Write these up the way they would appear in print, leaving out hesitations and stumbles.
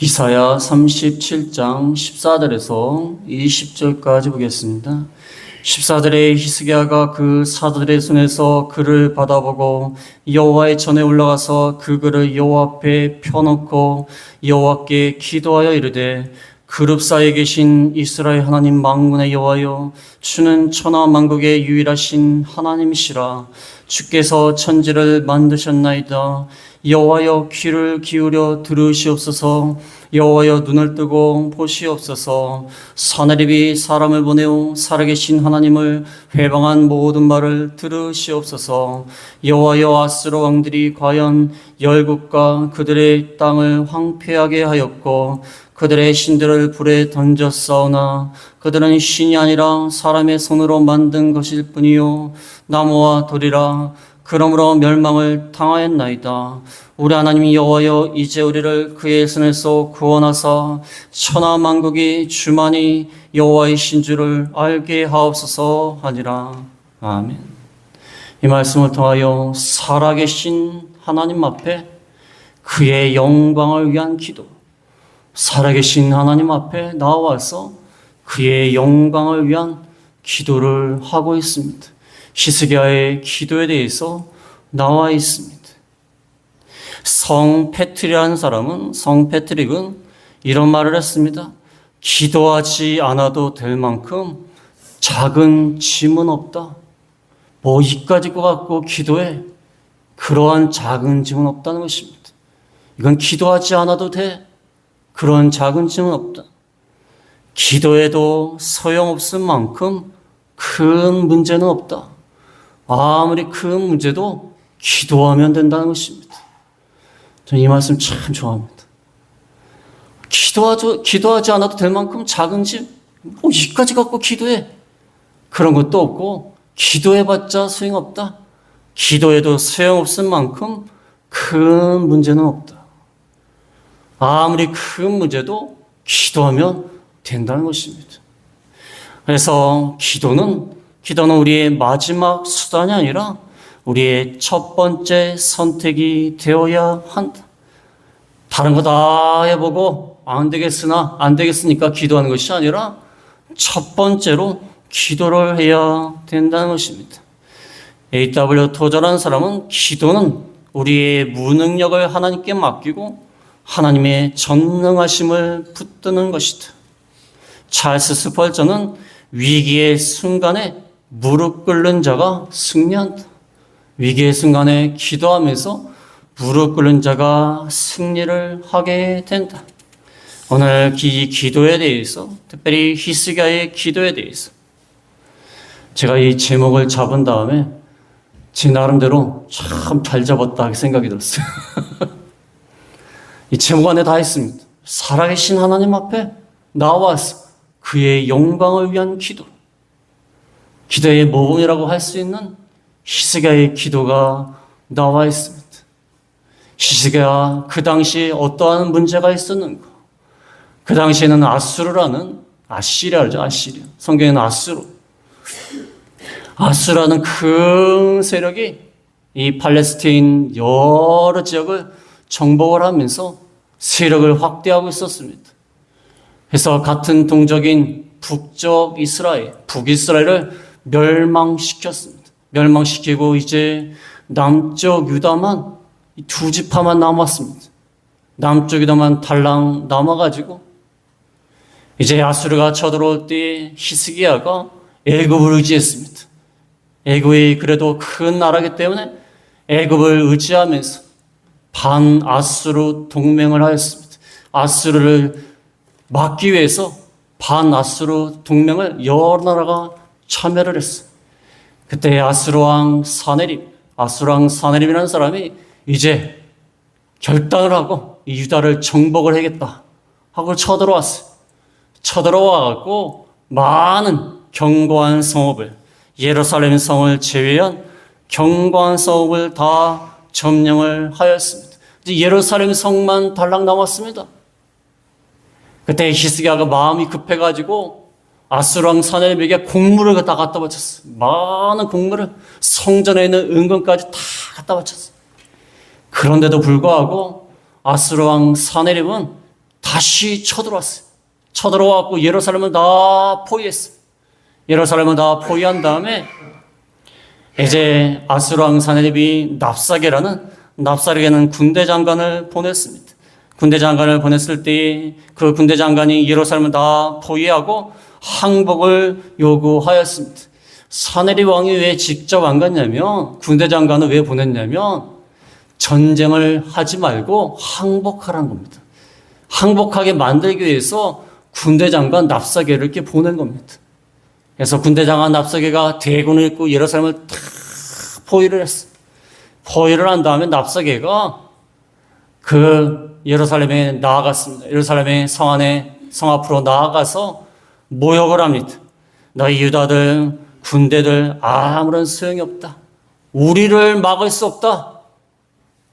이사야 37장 14절에서 20절까지 보겠습니다. 14절에 히스기야가 그 사도들의 손에서 글을 받아보고 여호와의 전에 올라가서 그 글을 여호와 앞에 펴놓고 여호와께 기도하여 이르되 그룹 사이에 계신 이스라엘 하나님 만군의 여호와여, 주는 천하 만국의 유일하신 하나님이시라. 주께서 천지를 만드셨나이다. 여호와여, 귀를 기울여 들으시옵소서. 여호와여, 눈을 뜨고 보시옵소서. 사내립이 사람을 보내어 살아계신 하나님을 회방한 모든 말을 들으시옵소서. 여호와여, 아수르 왕들이 과연 열국과 그들의 땅을 황폐하게 하였고 그들의 신들을 불에 던졌사오나 그들은 신이 아니라 사람의 손으로 만든 것일 뿐이요 나무와 돌이라. 그러므로 멸망을 당하였나이다. 우리 하나님 여호와여, 이제 우리를 그의 손에서 구원하사 천하 만국이 주만이 여호와이신 줄을 알게 하옵소서 하니라. 아멘. 이 말씀을 통하여 살아계신 하나님 앞에 그의 영광을 위한 기도, 살아계신 하나님 앞에 나와서 그의 영광을 위한 기도를 하고 있습니다. 히스기야의 기도에 대해서 나와 있습니다. 성 패트릭은 이런 말을 했습니다. 기도하지 않아도 될 만큼 작은 짐은 없다. 뭐 이까짓 것 같고 기도해. 그러한 작은 짐은 없다는 것입니다. 이건 기도하지 않아도 돼. 그런 작은 짐은 없다. 기도해도 소용없을 만큼 큰 문제는 없다. 아무리 큰 문제도 기도하면 된다는 것입니다. 저는 이 말씀 참 좋아합니다. 기도하지 않아도 될 만큼 작은 짐, 뭐 이까지 갖고 기도해. 그런 것도 없고 기도해봤자 소용없다. 기도해도 소용없을 만큼 큰 문제는 없다. 아무리 큰 문제도 기도하면 된다는 것입니다. 그래서 기도는 우리의 마지막 수단이 아니라 우리의 첫 번째 선택이 되어야 한다. 다른 거 다 해보고 안 되겠으니까 기도하는 것이 아니라 첫 번째로 기도를 해야 된다는 것입니다. A.W. 토저라는 사람은 기도는 우리의 무능력을 하나님께 맡기고 하나님의 전능하심을 붙드는 것이다. 찰스 스펄전은 위기의 순간에 무릎 꿇는 자가 승리한다. 위기의 순간에 기도하면서 무릎 꿇는 자가 승리를 하게 된다. 오늘 이 기도에 대해서, 특별히 히스기야의 기도에 대해서 제가 이 제목을 잡은 다음에 제 나름대로 참 잘 잡았다 생각이 들었어요. 이 제목 안에 다 있습니다. 살아계신 하나님 앞에 나와서 그의 영광을 위한 기도, 기도의 모범이라고 할 수 있는 히스기야의 기도가 나와 있습니다. 히스기야, 그 당시에 어떠한 문제가 있었는가? 그 당시에는 아시리아죠. 성경에는 아수라는 큰 세력이 이 팔레스타인 여러 지역을 정복을 하면서 세력을 확대하고 있었습니다. 그래서 같은 동족인 북이스라엘을 멸망시켰습니다. 멸망시키고 이제 남쪽 유다만 두 지파만 남았습니다. 남쪽 유다만 달랑 남아가지고 이제 아수르가 쳐들어올 때 히스기야가 애굽을 의지했습니다. 애굽이 그래도 큰 나라이기 때문에 애굽을 의지하면서 반아수르 동맹을 하였습니다. 아수르를 막기 위해서 반아수르 동맹을 여러 나라가 참여를 했어요. 그때 아수르왕 사네립이라는 사람이 이제 결단을 하고 이 유다를 정복을 하겠다 하고 쳐들어왔어요. 쳐들어와갖고 많은 견고한 성읍을, 예루살렘 성을 제외한 견고한 성읍을 다 점령을 하였습니다. 이제 예루살렘 성만 달랑 남았습니다. 그때 히스기야가 마음이 급해가지고 아수르왕 사네립에게 곡물을 갖다 바쳤어요. 많은 곡물을, 성전에 있는 은금까지 다 갖다 바쳤어요. 그런데도 불구하고 아수르왕 사네립은 다 다시 쳐들어왔어요. 쳐들어왔고 예루살렘을 다 포위했어요. 예루살렘을 다 포위한 다음에 이제 아수르 왕 사네립이 납사게라는 군대 장관을 보냈습니다. 군대 장관을 보냈을 때 그 군대 장관이 예루살렘을 다 포위하고 항복을 요구하였습니다. 사네립 왕이 왜 직접 안 갔냐면, 군대 장관을 왜 보냈냐면 전쟁을 하지 말고 항복하라는 겁니다. 항복하게 만들기 위해서 군대 장관 납사게를 이렇게 보낸 겁니다. 그래서 군대 장관 납사게가 대군을 입고 예루살렘을 다 포위를 했어요. 포위를 한 다음에 납사게가 그 예루살렘에 나아갔습니다. 예루살렘의 성 앞으로 나아가서 모욕을 합니다. 너희 유다들, 군대들 아무런 소용이 없다. 우리를 막을 수 없다.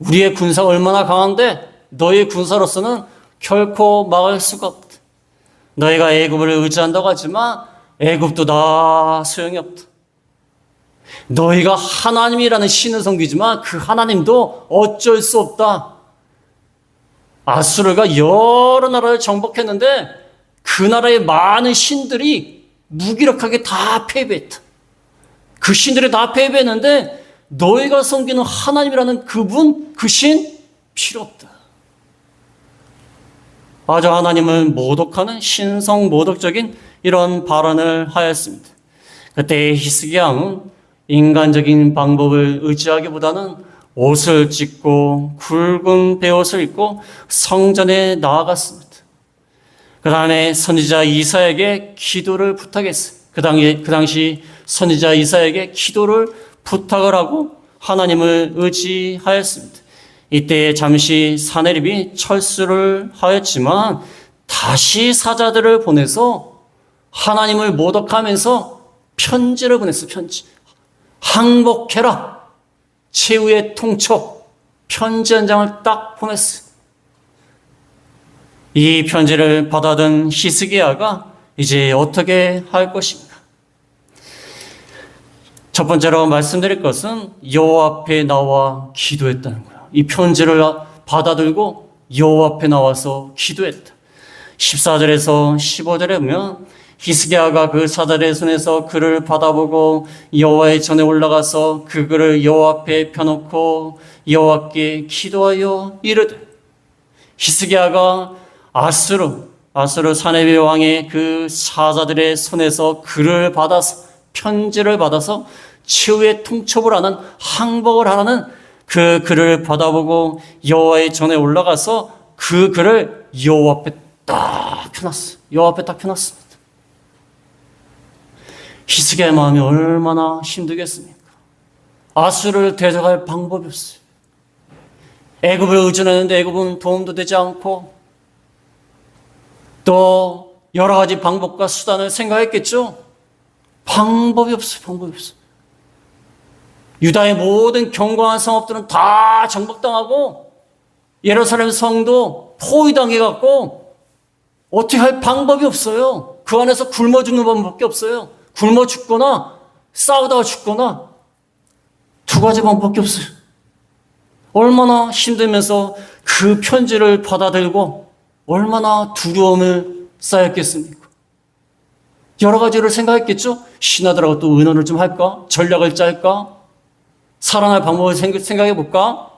우리의 군사가 얼마나 강한데 너희 군사로서는 결코 막을 수가 없다. 너희가 애굽을 의지한다고 하지만 애굽도 다 소용이 없다. 너희가 하나님이라는 신을 섬기지만 그 하나님도 어쩔 수 없다. 아수르가 여러 나라를 정복했는데 그 나라의 많은 신들이 무기력하게 다 패배했다. 그 신들이 다 패배했는데 너희가 섬기는 하나님이라는 그분, 그 신 필요 없다. 아주 하나님을 모독하는 신성 모독적인 이런 발언을 하였습니다. 그때 히스기야 왕은 인간적인 방법을 의지하기보다는 옷을 찢고 굵은 베옷을 입고 성전에 나아갔습니다. 그 다음에 선지자 이사야에게 기도를 부탁했어요. 그 당시 선지자 이사야에게 기도를 부탁을 하고 하나님을 의지하였습니다. 이때 잠시 사네립이 철수를 하였지만 다시 사자들을 보내서 하나님을 모독하면서 편지를 보냈어요. 편지. 항복해라. 최후의 통첩. 편지 한 장을 딱 보냈어요. 이 편지를 받아든 히스기야가 이제 어떻게 할 것인가? 첫 번째로 말씀드릴 것은 여호와 앞에 나와 기도했다는 거예요. 이 편지를 받아들고 여호와 앞에 나와서 기도했다. 14절에서 15절에 보면 히스기야가 그 사자들의 손에서 글을 받아보고 여호와의 전에 올라가서 그 글을 여호와 앞에 펴놓고 여호와께 기도하여 이르되, 히스기야가 아수르 사네립 왕의 그 사자들의 손에서 글을 받아서, 편지를 받아서 최후의 통첩을 하는, 항복을 하는 그 글을 받아보고 여호와의 전에 올라가서 그 글을 여호와 앞에 딱 펴놨어요. 여호와 앞에 딱 펴놨습니다. 히스기야의 마음이 얼마나 힘들겠습니까? 아수르를 대적할 방법이 없어요. 애굽을 의존했는데 애굽은 도움도 되지 않고 또 여러 가지 방법과 수단을 생각했겠죠. 방법이 없어요. 방법이 없어요. 유다의 모든 견고한 성읍들은 다 정복당하고 예루살렘 성도 포위당해갖고 어떻게 할 방법이 없어요. 그 안에서 굶어 죽는 방법밖에 없어요. 굶어 죽거나 싸우다가 죽거나 두 가지 방법밖에 없어요. 얼마나 힘들면서 그 편지를 받아들고 얼마나 두려움을 쌓였겠습니까? 여러 가지를 생각했겠죠? 신하들하고 또 의논을 좀 할까? 전략을 짤까? 살아날 방법을 생각해 볼까?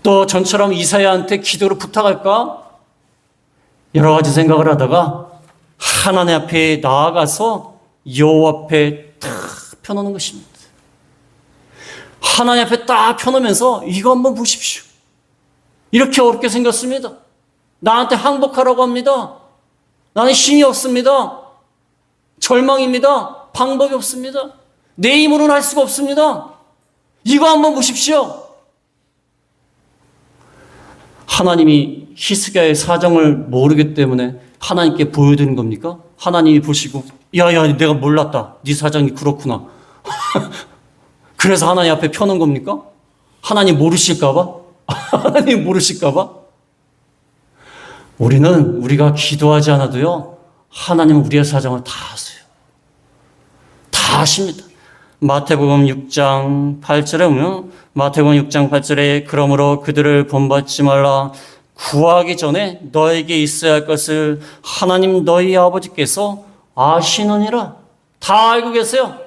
또 전처럼 이사야한테 기도를 부탁할까? 여러 가지 생각을 하다가 하나님 앞에 나아가서 여호와 앞에 딱 펴놓는 것입니다. 하나님 앞에 딱 펴놓으면서 이거 한번 보십시오. 이렇게 어렵게 생겼습니다. 나한테 항복하라고 합니다. 나는 힘이 없습니다. 절망입니다. 방법이 없습니다. 내 힘으로는 할 수가 없습니다. 이거 한번 보십시오. 하나님이 히스기야의 사정을 모르기 때문에 하나님께 보여드린 겁니까? 하나님이 보시고 야야 내가 몰랐다. 네 사정이 그렇구나. 그래서 하나님 앞에 펴놓은 겁니까? 하나님 모르실까 봐? 하나님 모르실까 봐? 우리가 기도하지 않아도요, 하나님은 우리의 사정을 다 아세요. 다 아십니다. 마태복음 6장 8절에 보면, 마태복음 6장 8절에 그러므로 그들을 본받지 말라. 구하기 전에 너에게 있어야 할 것을 하나님 너희 아버지께서 아시느니라. 다 알고 계세요.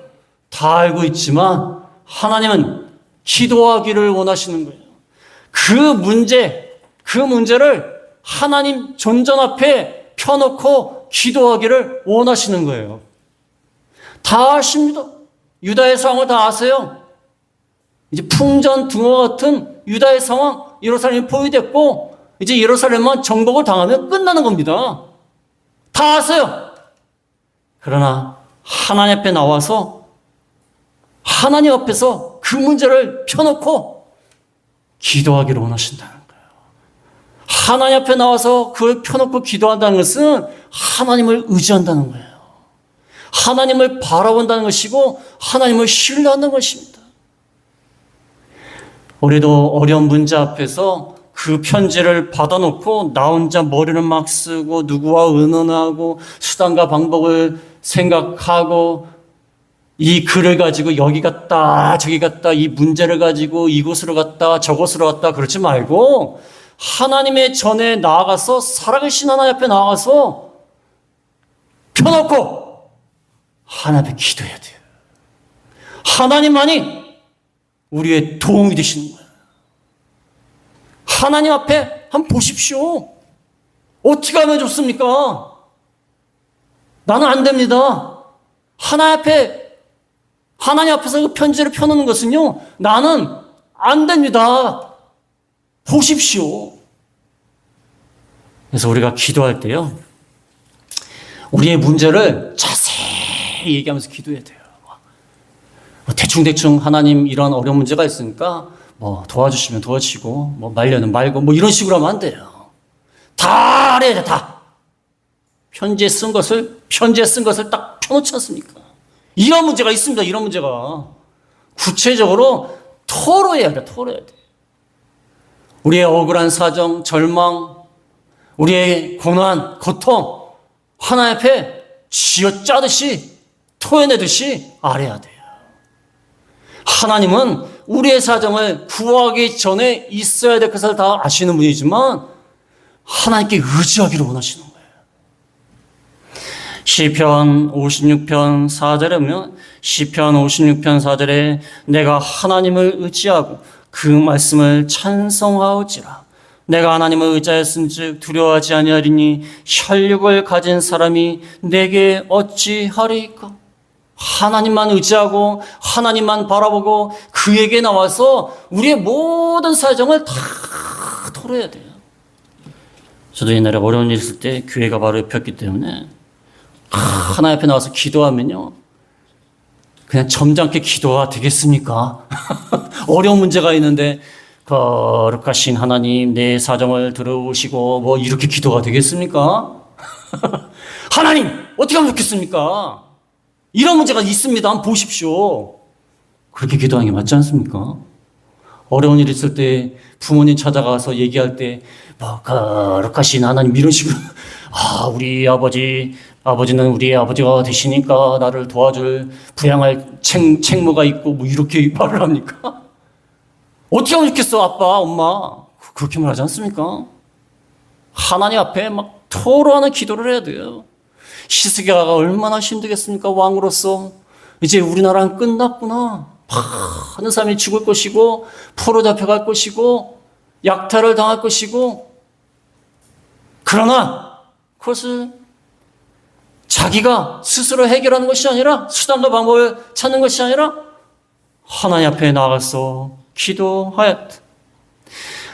다 알고 있지만 하나님은 기도하기를 원하시는 거예요. 그 문제를 하나님 존전 앞에 펴놓고 기도하기를 원하시는 거예요. 다 아십니다. 유다의 상황을 다 아세요. 이제 풍전등화 같은 유다의 상황, 예루살렘이 포위됐고 이제 예루살렘만 정복을 당하면 끝나는 겁니다. 다 아세요. 그러나 하나님 앞에 나와서 하나님 앞에서 그 문제를 펴놓고 기도하기를 원하신다는 거예요. 하나님 앞에 나와서 그걸 펴놓고 기도한다는 것은 하나님을 의지한다는 거예요. 하나님을 바라본다는 것이고 하나님을 신뢰한다는 것입니다. 우리도 어려운 문제 앞에서 그 편지를 받아놓고 나 혼자 머리를 막 쓰고 누구와 의논하고 수단과 방법을 생각하고 이 글을 가지고 여기 갔다 저기 갔다 이 문제를 가지고 이곳으로 갔다 저곳으로 갔다 그러지 말고 하나님의 전에 나아가서 살아계신 하나님 앞에 나아가서 펴놓고 하나님 앞에 기도해야 돼요. 하나님만이 우리의 도움이 되시는 거예요. 하나님 앞에 한번 보십시오. 어떻게 하면 좋습니까? 나는 안 됩니다. 하나님 앞에서 그 편지를 펴놓는 것은요, 나는 안 됩니다. 보십시오. 그래서 우리가 기도할 때요, 우리의 문제를 자세히 얘기하면서 기도해야 돼요. 대충대충 하나님 이런 어려운 문제가 있으니까 도와주시면 도와주시고 말려는 말고 이런 식으로 하면 안 돼요. 다 알아야 돼. 다. 편지에 쓴 것을 딱 펴놓지 않습니까? 이런 문제가 있습니다. 이런 문제가 구체적으로 토로해야 돼. 토로해야 돼. 우리의 억울한 사정, 절망, 우리의 고난, 고통 하나님 앞에 쥐어짜듯이 토해내듯이 알아야 돼요. 하나님은 우리의 사정을 구하기 전에 있어야 될 것을 다 아시는 분이지만 하나님께 의지하기를 원하시는 거예요. 시편 56편 4절에 보면 시편 56편 4절에 내가 하나님을 의지하고 그 말씀을 찬송하오지라. 내가 하나님을 의지하였은즉 두려워하지 아니하리니 혈육을 가진 사람이 내게 어찌하리까. 하나님만 의지하고 하나님만 바라보고 그에게 나와서 우리의 모든 사정을 다 토로해야 돼요. 저도 옛날에 어려운 일 있을 때 교회가 바로 옆이었기 때문에 하나님 앞에 나와서 기도하면요, 그냥 점잖게 기도가 되겠습니까? 어려운 문제가 있는데 거룩하신 하나님 내 사정을 들어오시고 이렇게 기도가 되겠습니까? 하나님 어떻게 하면 좋겠습니까? 이런 문제가 있습니다. 한번 보십시오. 그렇게 기도하는 게 맞지 않습니까? 어려운 일 있을 때 부모님 찾아가서 얘기할 때 거룩하신 하나님 이런 식으로 우리 아버지는 우리의 아버지가 되시니까 나를 도와줄 부양할 책무가 있고 이렇게 말을 합니까? 어떻게 하면 좋겠어? 아빠, 엄마 그렇게 말하지 않습니까? 하나님 앞에 토로하는 기도를 해야 돼요. 히스기야가 얼마나 힘들겠습니까? 왕으로서 이제 우리나라는 끝났구나. 많은 사람이 죽을 것이고 포로 잡혀갈 것이고 약탈을 당할 것이고, 그러나 그것을 자기가 스스로 해결하는 것이 아니라 수단과 방법을 찾는 것이 아니라 하나님 앞에 나가서 기도하였다.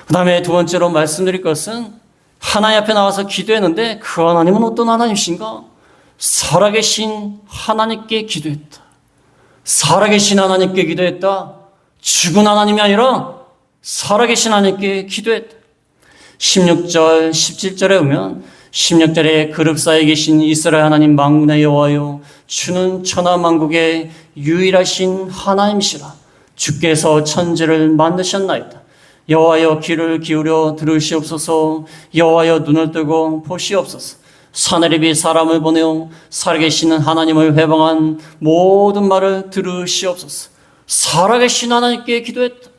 그 다음에 두 번째로 말씀드릴 것은 하나님 앞에 나와서 기도했는데 그 하나님은 어떤 하나님이신가? 살아계신 하나님께 기도했다. 살아계신 하나님께 기도했다. 죽은 하나님이 아니라 살아계신 하나님께 기도했다. 16절, 17절에 보면 16절에 그룹 사이에 계신 이스라엘 하나님 만군의 여호와여, 주는 천하만국의 유일하신 하나님이시라. 주께서 천지를 만드셨나이다. 여호와여 귀를 기울여 들으시옵소서. 여호와여 눈을 뜨고 보시옵소서. 사내립이 사람을 보내어 살아계시는 하나님을 회방한 모든 말을 들으시옵소서. 살아계신 하나님께 기도했다.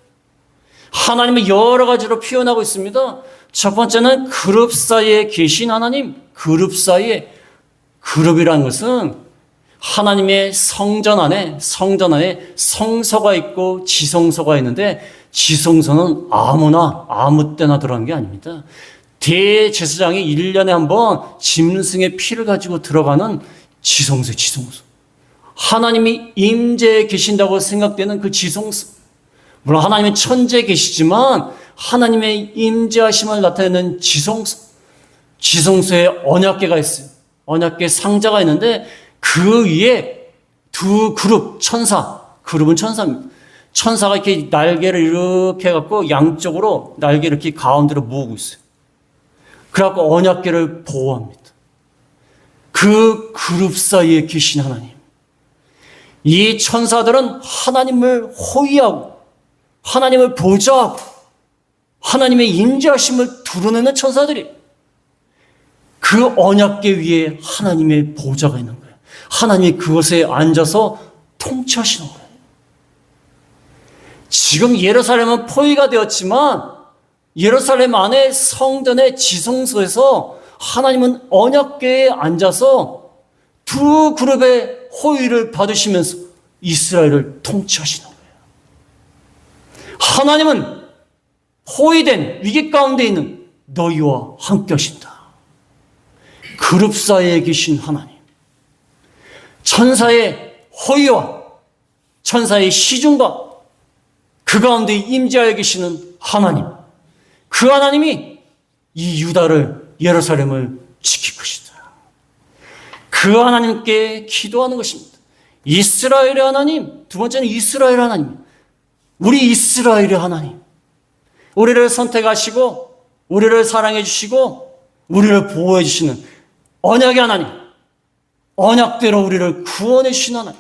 하나님은 여러 가지로 표현하고 있습니다. 첫 번째는 그룹 사이에 계신 하나님. 그룹 사이에, 그룹이라는 것은 하나님의 성전 안에 성서가 있고 지성소가 있는데, 지성소는 아무나 아무 때나 들어간 게 아닙니다. 대제사장이 1년에 한 번 짐승의 피를 가지고 들어가는 지성소. 하나님이 임재해 계신다고 생각되는 그 지성소. 물론 하나님은 천지에 계시지만 하나님의 임재하심을 나타내는 지성소에 언약궤가 있어요. 언약궤 상자가 있는데 그 위에 두 그룹 천사, 그룹은 천사입니다. 천사가 이렇게 날개를 이렇게 해갖고 양쪽으로 날개를 이렇게 가운데로 모으고 있어요. 그래갖고 언약궤를 보호합니다. 그 그룹 사이에 계신 하나님. 이 천사들은 하나님을 호위하고 하나님을 보좌하고 하나님의 임재하심을 드러내는 천사들이, 그 언약궤 위에 하나님의 보좌가 있는 거예요. 하나님이 그곳에 앉아서 통치하시는 거예요. 지금 예루살렘은 포위가 되었지만 예루살렘 안에 성전의 지성소에서 하나님은 언약궤에 앉아서 두 그룹의 호위를 받으시면서 이스라엘을 통치하시는 거예요. 하나님은 포위된 위기 가운데 있는 너희와 함께 하신다. 그룹 사이에 계신 하나님. 천사의 호위와 천사의 시중과 그 가운데 임재하여 계시는 하나님. 그 하나님이 이 유다를, 예루살렘을 지킬 것이다. 그 하나님께 기도하는 것입니다. 이스라엘의 하나님. 두 번째는 이스라엘 하나님. 우리 이스라엘의 하나님. 우리를 선택하시고 우리를 사랑해 주시고 우리를 보호해 주시는 언약의 하나님. 언약대로 우리를 구원해 주신 하나님.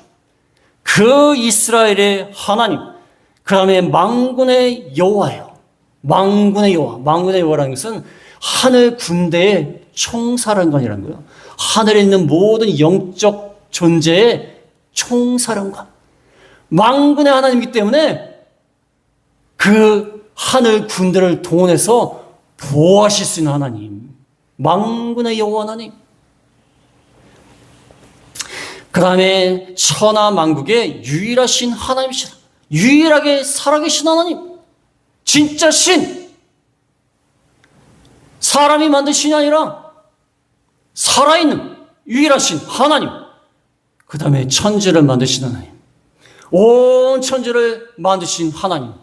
그 이스라엘의 하나님. 그 다음에 만군의 여호와예요. 만군의 여호와. 만군의 여호와라는 것은 하늘 군대의 총사령관이라는 거예요. 하늘에 있는 모든 영적 존재의 총사령관. 만군의 하나님이기 때문에 그 하늘 군대를 동원해서 보호하실 수 있는 하나님. 만군의 여호와 하나님. 그 다음에 천하 만국의 유일하신 하나님이시다. 유일하게 살아계신 하나님. 진짜 신. 사람이 만든 신이 아니라 살아있는 유일하신 하나님. 그 다음에 천지를 만드신 하나님. 온 천지를 만드신 하나님.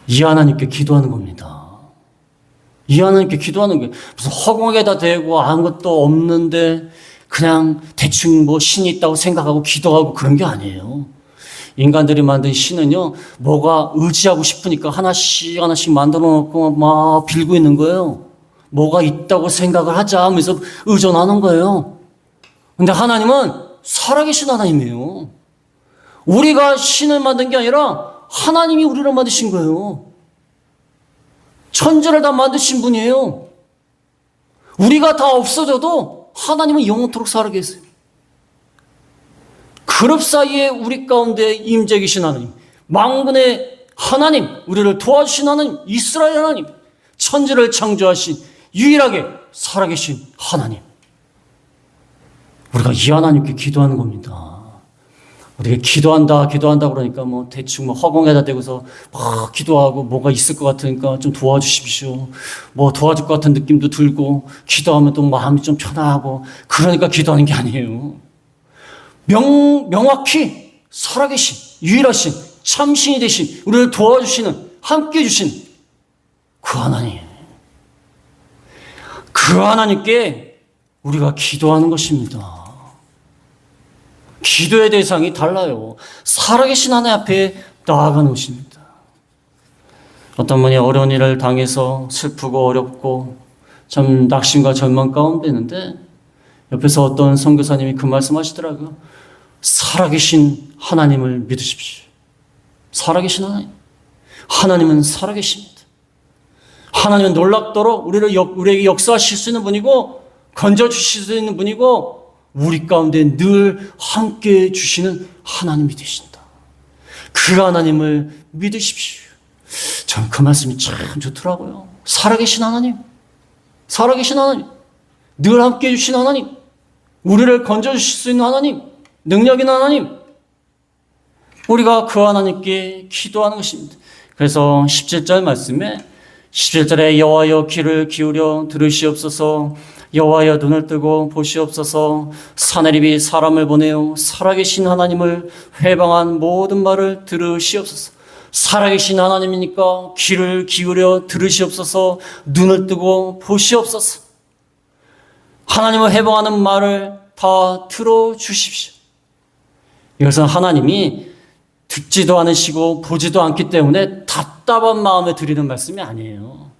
이 하나님께 기도하는 겁니다. 이 하나님께 기도하는 거예요. 무슨 허공에다 대고 아무것도 없는데 그냥 대충 뭐 신이 있다고 생각하고 기도하고 그런 게 아니에요. 인간들이 만든 신은요, 뭐가 의지하고 싶으니까 하나씩 만들어 놓고 막 빌고 있는 거예요. 뭐가 있다고 생각을 하자 하면서 의존하는 거예요. 근데 하나님은 살아계신 하나님이에요. 우리가 신을 만든 게 아니라 하나님이 우리를 만드신 거예요. 천지를 다 만드신 분이에요. 우리가 다 없어져도 하나님은 영원토록 살아계세요. 그룹 사이에 우리 가운데 임재 계신 하나님, 만군의 하나님, 우리를 도와주신 하나님, 이스라엘 하나님, 천지를 창조하신 유일하게 살아계신 하나님. 우리가 이 하나님께 기도하는 겁니다. 우리가 기도한다 그러니까 뭐 대충 뭐 허공에다 대고서 막 기도하고 뭐가 있을 것 같으니까 좀 도와주십시오. 뭐 도와줄 것 같은 느낌도 들고 기도하면 또 마음이 좀 편하고 그러니까 기도하는 게 아니에요. 명확히 살아계신 유일하신 참신이 되신 우리를 도와주시는 함께해 주신 그 하나님. 그 하나님께 우리가 기도하는 것입니다. 기도의 대상이 달라요. 살아계신 하나님 앞에 나아가는 것입니다. 어떤 분이 어려운 일을 당해서 슬프고 어렵고 참 낙심과 절망 가운데 있는데 옆에서 어떤 선교사님이 그 말씀하시더라고요. 살아계신 하나님을 믿으십시오. 살아계신 하나님. 하나님은 살아계십니다. 하나님은 놀랍도록 우리에게 역사하실 수 있는 분이고 건져주실 수 있는 분이고 우리 가운데 늘 함께 주시는 하나님이 되신다. 그 하나님을 믿으십시오. 전 그 말씀이 참 좋더라고요. 살아계신 하나님, 살아계신 하나님, 늘 함께 해주신 하나님, 우리를 건져주실 수 있는 하나님, 능력 있는 하나님, 우리가 그 하나님께 기도하는 것입니다. 그래서 17절 말씀에 17절에 여호와여 귀를 기울여 들으시옵소서, 여호와여 눈을 뜨고 보시옵소서, 사내립이 사람을 보내어 살아계신 하나님을 회방한 모든 말을 들으시옵소서. 살아계신 하나님이니까 귀를 기울여 들으시옵소서, 눈을 뜨고 보시옵소서. 하나님을 회방하는 말을 다 들어주십시오. 이것은 하나님이 듣지도 않으시고 보지도 않기 때문에 답답한 마음에 드리는 말씀이 아니에요.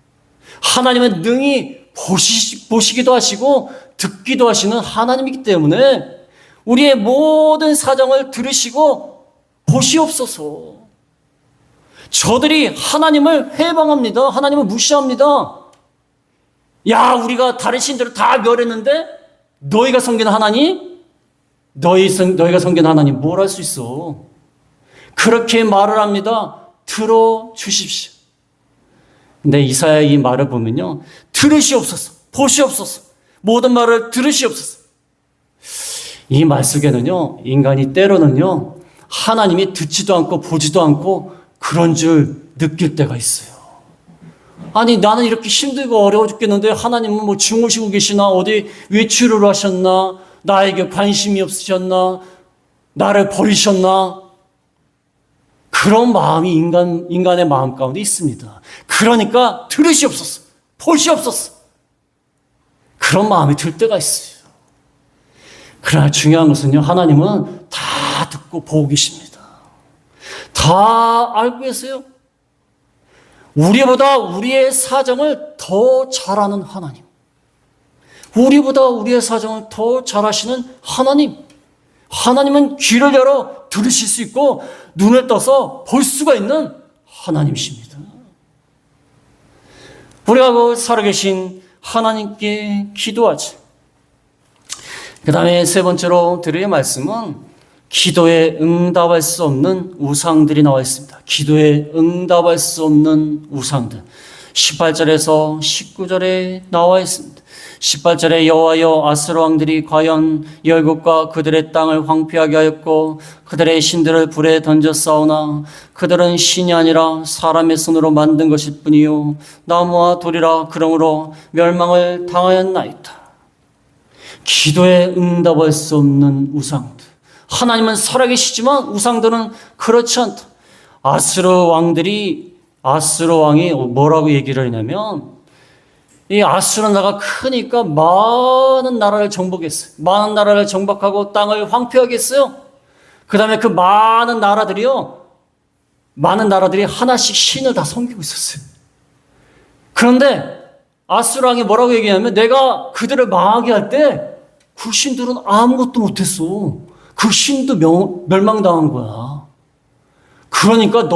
하나님은 능히 보시기도 하시고 듣기도 하시는 하나님이기 때문에 우리의 모든 사정을 들으시고 보시옵소서. 저들이 하나님을 회방합니다. 하나님을 무시합니다. 야, 우리가 다른 신들을 다 멸했는데 너희가 섬기는 하나님? 너희가 섬기는 하나님 뭘 할 수 있어? 그렇게 말을 합니다. 들어주십시오. 근데 이사야의 이 말을 보면요, 들으시옵소서, 보시옵소서, 모든 말을 들으시옵소서. 이 말 속에는요, 인간이 때로는요, 하나님이 듣지도 않고 보지도 않고 그런 줄 느낄 때가 있어요. 아니, 나는 이렇게 힘들고 어려워 죽겠는데 하나님은 뭐 주무시고 계시나, 어디 외출을 하셨나, 나에게 관심이 없으셨나, 나를 버리셨나. 그런 마음이 인간의 마음 가운데 있습니다. 그러니까 들으시옵소서, 보시옵소서. 그런 마음이 들 때가 있어요. 그러나 중요한 것은요, 하나님은 다 듣고 보고 계십니다. 다 알고 계세요. 우리보다 우리의 사정을 더 잘 아는 하나님. 우리보다 우리의 사정을 더 잘 아시는 하나님. 하나님은 귀를 열어 들으실 수 있고 눈을 떠서 볼 수가 있는 하나님이십니다. 우리가 그 살아계신 하나님께 기도하지. 그 다음에 세 번째로 드릴 말씀은 기도에 응답할 수 없는 우상들이 나와 있습니다. 기도에 응답할 수 없는 우상들. 18절에서 19절에 나와 있습니다. 18절에 여호와여 아스로 왕들이 과연 열국과 그들의 땅을 황폐하게 하였고 그들의 신들을 불에 던졌사오나 그들은 신이 아니라 사람의 손으로 만든 것일 뿐이요 나무와 돌이라 그러므로 멸망을 당하였나이다. 기도에 응답할 수 없는 우상들. 하나님은 살아계시지만 우상들은 그렇지 않다. 아스로 왕이 뭐라고 얘기를 하냐면, 이 아수르 나라가 크니까 많은 나라를 정복했어요. 많은 나라를 정복하고 땅을 황폐하게 했어요. 그 다음에 그 많은 나라들이 하나씩 신을 다 섬기고 있었어요. 그런데 아수르 왕이 뭐라고 얘기하냐면, 내가 그들을 망하게 할 때 그 신들은 아무것도 못했어. 그 신도 멸망당한 거야. 그러니까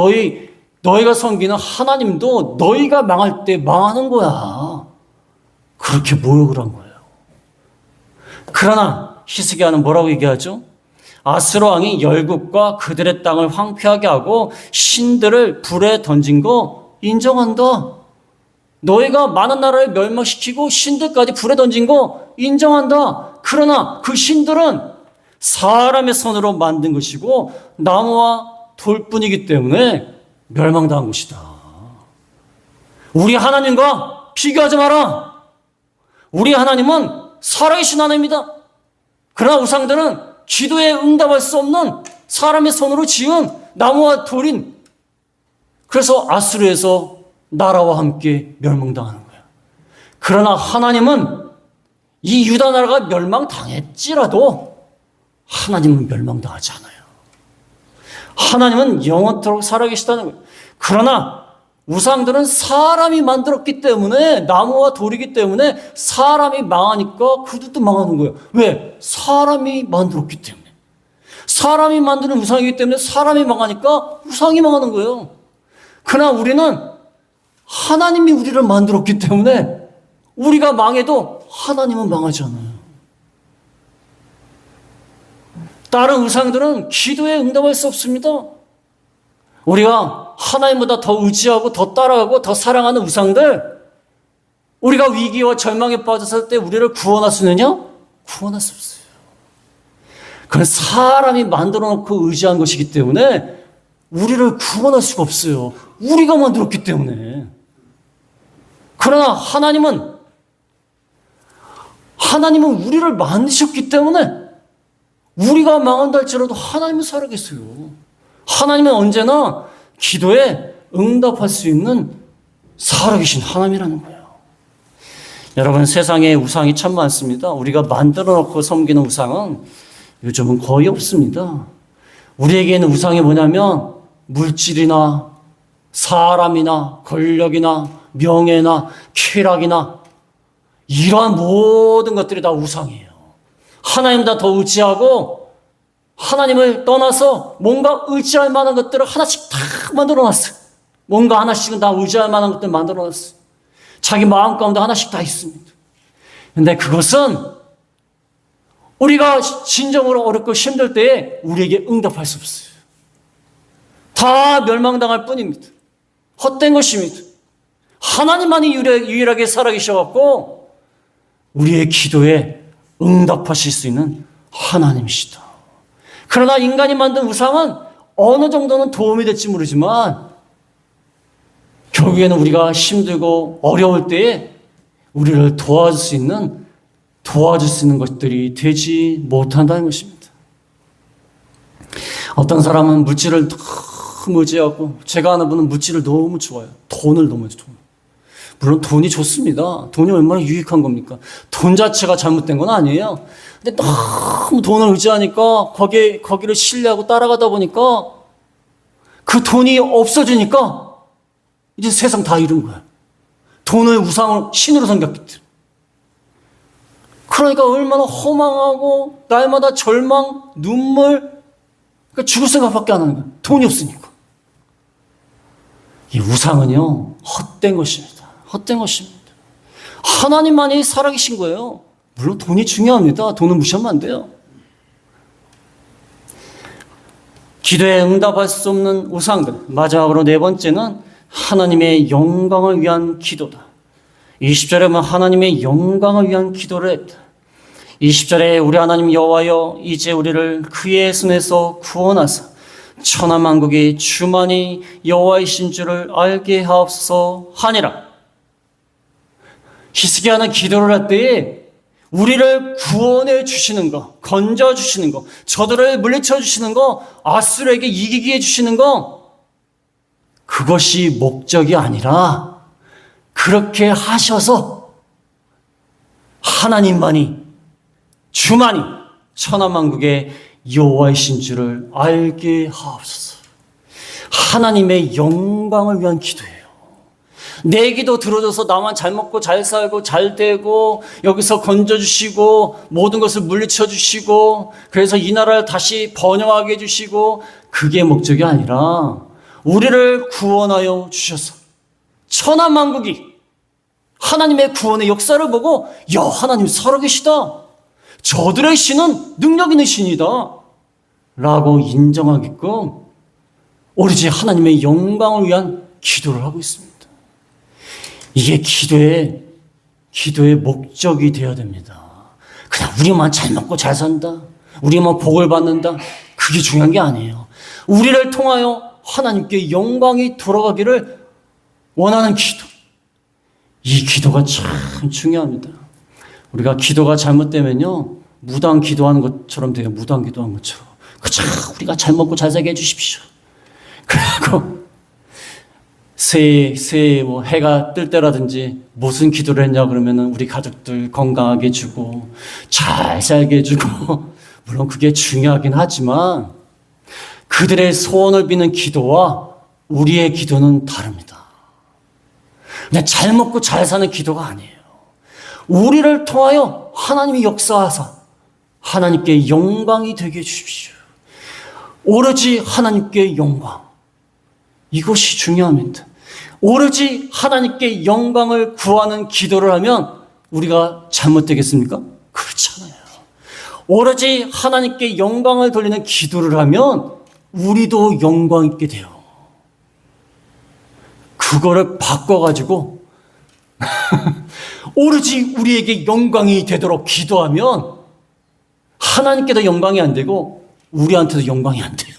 너희가 섬기는 하나님도 너희가 망할 때 망하는 거야. 그렇게 모욕을 한 거예요. 그러나 히스기야는 뭐라고 얘기하죠? 아스로 왕이 열국과 그들의 땅을 황폐하게 하고 신들을 불에 던진 거 인정한다. 너희가 많은 나라를 멸망시키고 신들까지 불에 던진 거 인정한다. 그러나 그 신들은 사람의 손으로 만든 것이고 나무와 돌뿐이기 때문에 멸망당한 것이다. 우리 하나님과 비교하지 마라. 우리 하나님은 살아계신 하나님입니다. 그러나 우상들은 기도에 응답할 수 없는 사람의 손으로 지은 나무와 돌인, 그래서 아수르에서 나라와 함께 멸망당하는 거예요. 그러나 하나님은 이 유다 나라가 멸망당했지라도 하나님은 멸망당하지 않아요. 하나님은 영원토록 살아계시다는 거예요. 그러나 우상들은 사람이 만들었기 때문에, 나무와 돌이기 때문에 사람이 망하니까 그들도 망하는 거예요. 왜? 사람이 만들었기 때문에. 사람이 만드는 우상이기 때문에 사람이 망하니까 우상이 망하는 거예요. 그러나 우리는 하나님이 우리를 만들었기 때문에 우리가 망해도 하나님은 망하지 않아요. 다른 우상들은 기도에 응답할 수 없습니다. 우리가 하나님보다 더 의지하고 더 따라가고 더 사랑하는 우상들, 우리가 위기와 절망에 빠졌을 때 우리를 구원할 수 있느냐? 구원할 수 없어요. 그건 사람이 만들어 놓고 의지한 것이기 때문에 우리를 구원할 수가 없어요. 우리가 만들었기 때문에. 그러나 하나님은 우리를 만드셨기 때문에 우리가 망한다 할지라도 하나님은 살아계세요. 하나님은 언제나 기도에 응답할 수 있는 살아계신 하나님이라는 거예요. 여러분, 세상에 우상이 참 많습니다. 우리가 만들어 놓고 섬기는 우상은 요즘은 거의 없습니다. 우리에게는 우상이 뭐냐면 물질이나 사람이나 권력이나 명예나 쾌락이나 이러한 모든 것들이 다 우상이에요. 하나님보다 더 의지하고 하나님을 떠나서 뭔가 의지할 만한 것들을 하나씩 다 만들어놨어요. 뭔가 하나씩은 다 의지할 만한 것들을 만들어놨어요. 자기 마음 가운데 하나씩 다 있습니다. 근데 그것은 우리가 진정으로 어렵고 힘들 때에 우리에게 응답할 수 없어요. 다 멸망당할 뿐입니다. 헛된 것입니다. 하나님만이 유일하게 살아계셔갖고 우리의 기도에 응답하실 수 있는 하나님이시다. 그러나 인간이 만든 우상은 어느 정도는 도움이 될지 모르지만 결국에는 우리가 힘들고 어려울 때에 우리를 도와줄 수 있는 것들이 되지 못한다는 것입니다. 어떤 사람은 물질을 너무 의지하고, 제가 아는 분은 물질을 너무 좋아해요. 돈을 너무 좋아해요. 물론 돈이 좋습니다. 돈이 얼마나 유익한 겁니까? 돈 자체가 잘못된 건 아니에요. 근데 너무 돈을 의지하니까 거기를 신뢰하고 따라가다 보니까 그 돈이 없어지니까 이제 세상 다 잃은 거야. 돈을 우상을 신으로 섬겼기 때문에. 그러니까 얼마나 허망하고 날마다 절망, 눈물, 그러니까 죽을 생각밖에 안 하는 거야. 돈이 없으니까. 이 우상은요, 헛된 것입니다. 헛된 것입니다. 하나님만이 살아계신 거예요. 물론 돈이 중요합니다. 돈은 무시하면 안 돼요. 기도에 응답할 수 없는 우상들. 마지막으로 네 번째는 하나님의 영광을 위한 기도다. 20절에 보면 하나님의 영광을 위한 기도를 했다. 20절에 우리 하나님 여호와여 이제 우리를 그의 손에서 구원하사 천하만국이 주만이 여호와이신 줄을 알게 하옵소서 하니라. 히스기야는 기도를 할 때에 우리를 구원해 주시는 거, 건져 주시는 거, 저들을 물리쳐 주시는 거, 아수르에게 이기게 해 주시는 거, 그것이 목적이 아니라 그렇게 하셔서 하나님만이, 주만이 천하만국의 여호와이신 줄을 알게 하옵소서. 하나님의 영광을 위한 기도예요. 내 기도 들어줘서 나만 잘 먹고 잘 살고 잘 되고 여기서 건져주시고 모든 것을 물리쳐주시고 그래서 이 나라를 다시 번영하게 해주시고, 그게 목적이 아니라 우리를 구원하여 주셔서 천하만국이 하나님의 구원의 역사를 보고, 야, 하나님 살아계시다, 저들의 신은 능력 있는 신이다 라고 인정하게끔 오로지 하나님의 영광을 위한 기도를 하고 있습니다. 이게 기도의 목적이 되어야 됩니다. 그냥 우리만 잘 먹고 잘 산다, 우리만 복을 받는다, 그게 중요한 게 아니에요. 우리를 통하여 하나님께 영광이 돌아가기를 원하는 기도, 이 기도가 참 중요합니다. 우리가 기도가 잘못되면요, 무당 기도하는 것처럼 돼요. 무당 기도하는 것처럼. 그저 우리가 잘 먹고 잘 살게 해주십시오. 그리고 새해 해가 뜰 때라든지 무슨 기도를 했냐 그러면은 우리 가족들 건강하게 해주고 잘 살게 해주고, 물론 그게 중요하긴 하지만 그들의 소원을 비는 기도와 우리의 기도는 다릅니다. 그냥 잘 먹고 잘 사는 기도가 아니에요. 우리를 통하여 하나님이 역사하사 하나님께 영광이 되게 해주십시오. 오로지 하나님께 영광, 이것이 중요합니다. 오로지 하나님께 영광을 구하는 기도를 하면 우리가 잘못되겠습니까? 그렇잖아요. 오로지 하나님께 영광을 돌리는 기도를 하면 우리도 영광 있게 돼요. 그거를 바꿔가지고 오로지 우리에게 영광이 되도록 기도하면 하나님께도 영광이 안 되고 우리한테도 영광이 안 돼요.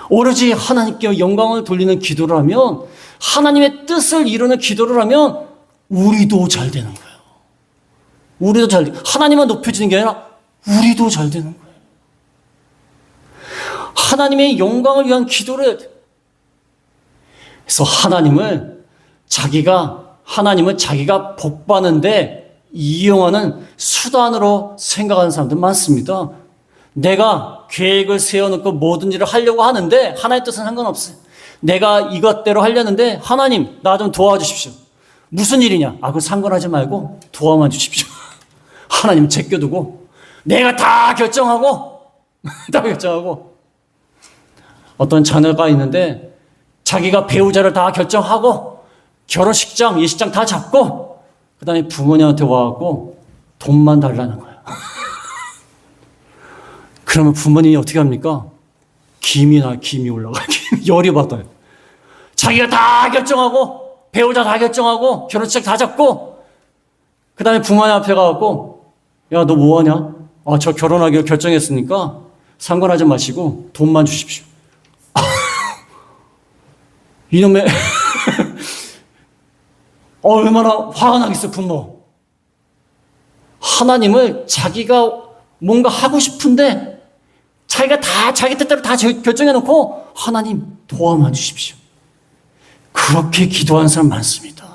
오로지 하나님께 영광을 돌리는 기도를 하면, 하나님의 뜻을 이루는 기도를 하면 우리도 잘 되는 거예요. 우리도 잘 돼. 하나님만 높여지는 게 아니라 우리도 잘 되는 거예요. 하나님의 영광을 위한 기도를 해야 돼요. 그래서 하나님은 자기가 복받는데 이용하는 수단으로 생각하는 사람들 많습니다. 내가 계획을 세워놓고 모든 일을 하려고 하는데 하나님의 뜻은 상관없어요. 내가 이것대로 하려는데 하나님 나 좀 도와주십시오. 무슨 일이냐? 그거 상관하지 말고 도와만 주십시오. 하나님 제껴두고 내가 다 결정하고 어떤 자녀가 있는데 자기가 배우자를 다 결정하고 결혼식장, 예식장 다 잡고 그 다음에 부모님한테 와갖고 돈만 달라는 거예요. 그러면 부모님이 어떻게 합니까? 김이 올라가요. 열이 받아요. 자기가 다 결정하고 배우자 다 결정하고 결혼식 다 잡고 그 다음에 부모님 앞에 가갖고 야, 너 뭐하냐? 저 결혼하기로 결정했으니까 상관하지 마시고 돈만 주십시오. 이놈의 얼마나 화가 나겠어, 부모. 하나님을 자기가 뭔가 하고 싶은데 자기가 다 자기 뜻대로 다 결정해놓고 하나님 도와만 주십시오. 그렇게 기도하는 사람 많습니다.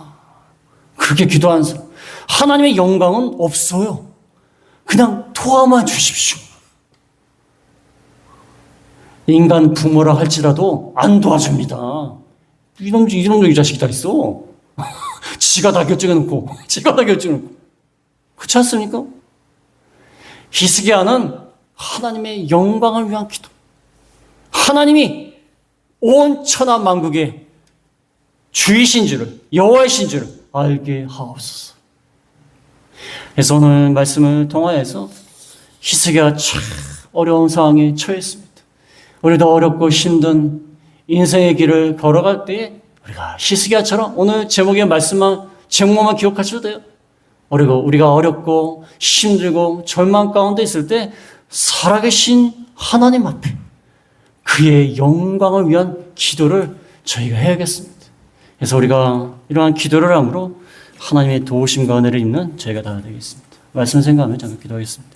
그렇게 기도하는 사람. 하나님의 영광은 없어요. 그냥 도와만 주십시오. 인간 부모라 할지라도 안 도와줍니다. 이놈 자식이 다 있어. 지가 다 결정해놓고. 그렇지 않습니까? 히스기야는 하나님의 영광을 위한 기도. 하나님이 온 천하 만국의 주이신 줄을, 여호와이신 줄을 알게 하옵소서. 그래서 오늘 말씀을 통하여서 히스기야가 참 어려운 상황에 처했습니다. 우리도 어렵고 힘든 인생의 길을 걸어갈 때에 우리가 히스기야처럼 오늘 제목의 제목만 기억하셔도 돼요. 그리고 우리가 어렵고 힘들고 절망 가운데 있을 때 살아계신 하나님 앞에 그의 영광을 위한 기도를 저희가 해야겠습니다. 그래서 우리가 이러한 기도를 함으로 하나님의 도우심과 은혜를 입는 저희가 다 되겠습니다. 말씀 생각하며 잠깐 기도하겠습니다.